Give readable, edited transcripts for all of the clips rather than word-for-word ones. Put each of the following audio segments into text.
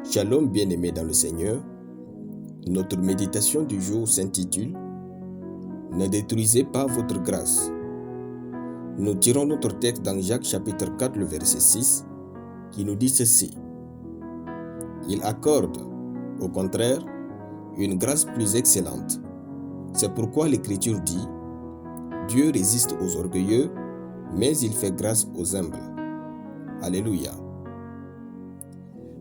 Shalom bien-aimés dans le Seigneur, notre méditation du jour s'intitule « Ne détruisez pas votre grâce ». Nous tirons notre texte dans Jacques chapitre 4, le verset 6, qui nous dit ceci. Il accorde, au contraire, une grâce plus excellente. C'est pourquoi l'Écriture dit « Dieu résiste aux orgueilleux, mais il fait grâce aux humbles ». Alléluia.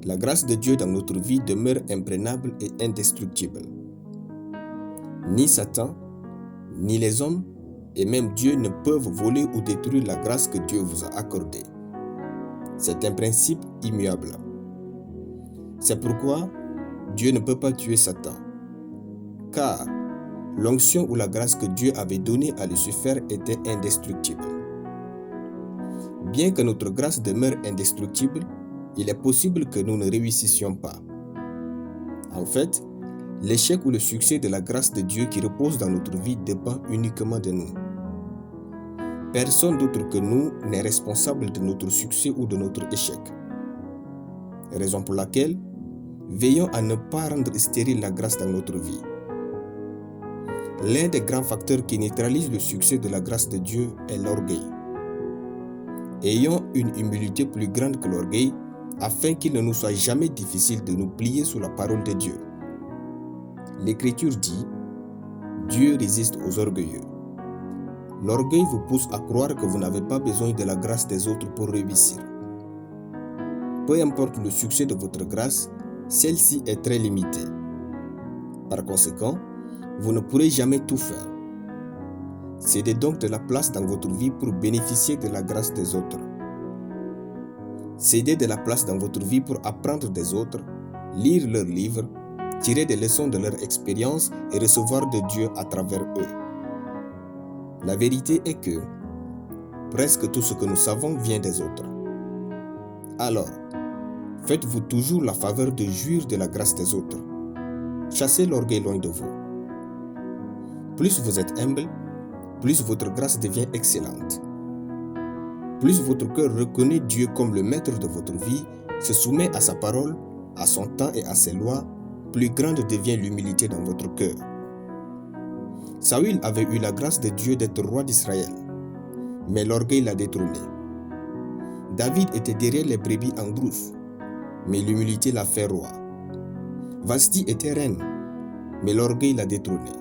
La grâce de Dieu dans notre vie demeure imprégnable et indestructible. Ni Satan, ni les hommes, et même Dieu ne peuvent voler ou détruire la grâce que Dieu vous a accordée. C'est un principe immuable. C'est pourquoi Dieu ne peut pas tuer Satan, car l'onction ou la grâce que Dieu avait donnée à Lucifer était indestructible. Bien que notre grâce demeure indestructible, il est possible que nous ne réussissions pas. En fait, l'échec ou le succès de la grâce de Dieu qui repose dans notre vie dépend uniquement de nous. Personne d'autre que nous n'est responsable de notre succès ou de notre échec. Raison pour laquelle, veillons à ne pas rendre stérile la grâce dans notre vie. L'un des grands facteurs qui neutralise le succès de la grâce de Dieu est l'orgueil. Ayons une humilité plus grande que l'orgueil, afin qu'il ne nous soit jamais difficile de nous plier sous la parole de Dieu. L'Écriture dit « Dieu résiste aux orgueilleux ». L'orgueil vous pousse à croire que vous n'avez pas besoin de la grâce des autres pour réussir. Peu importe le succès de votre grâce, celle-ci est très limitée. Par conséquent, vous ne pourrez jamais tout faire. Cédez donc de la place dans votre vie pour bénéficier de la grâce des autres. Cédez de la place dans votre vie pour apprendre des autres, lire leurs livres, tirer des leçons de leur expérience et recevoir de Dieu à travers eux. La vérité est que presque tout ce que nous savons vient des autres. Alors, faites-vous toujours la faveur de jouir de la grâce des autres. Chassez l'orgueil loin de vous. Plus vous êtes humble, plus votre grâce devient excellente. Plus votre cœur reconnaît Dieu comme le maître de votre vie, se soumet à sa parole, à son temps et à ses lois, plus grande devient l'humilité dans votre cœur. Saül avait eu la grâce de Dieu d'être roi d'Israël, mais l'orgueil l'a détrôné. David était derrière les brebis en brousse, mais l'humilité l'a fait roi. Vasti était reine, mais l'orgueil l'a détrôné.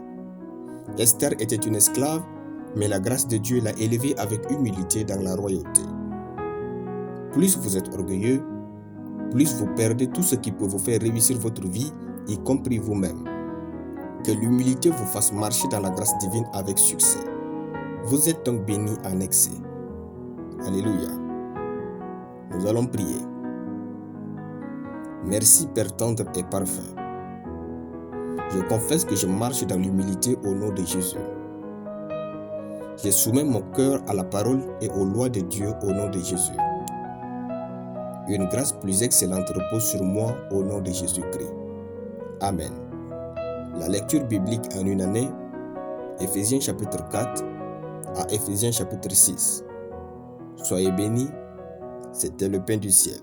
Esther était une esclave, mais la grâce de Dieu l'a élevée avec humilité dans la royauté. Plus vous êtes orgueilleux, plus vous perdez tout ce qui peut vous faire réussir votre vie, y compris vous-même. Que l'humilité vous fasse marcher dans la grâce divine avec succès. Vous êtes donc bénis en excès. Alléluia. Nous allons prier. Merci Père tendre et parfait. Je confesse que je marche dans l'humilité au nom de Jésus. Je soumets mon cœur à la parole et aux lois de Dieu au nom de Jésus. Une grâce plus excellente repose sur moi au nom de Jésus-Christ. Amen. La lecture biblique en une année, Éphésiens chapitre 4 à Éphésiens chapitre 6. Soyez bénis, c'était le pain du ciel.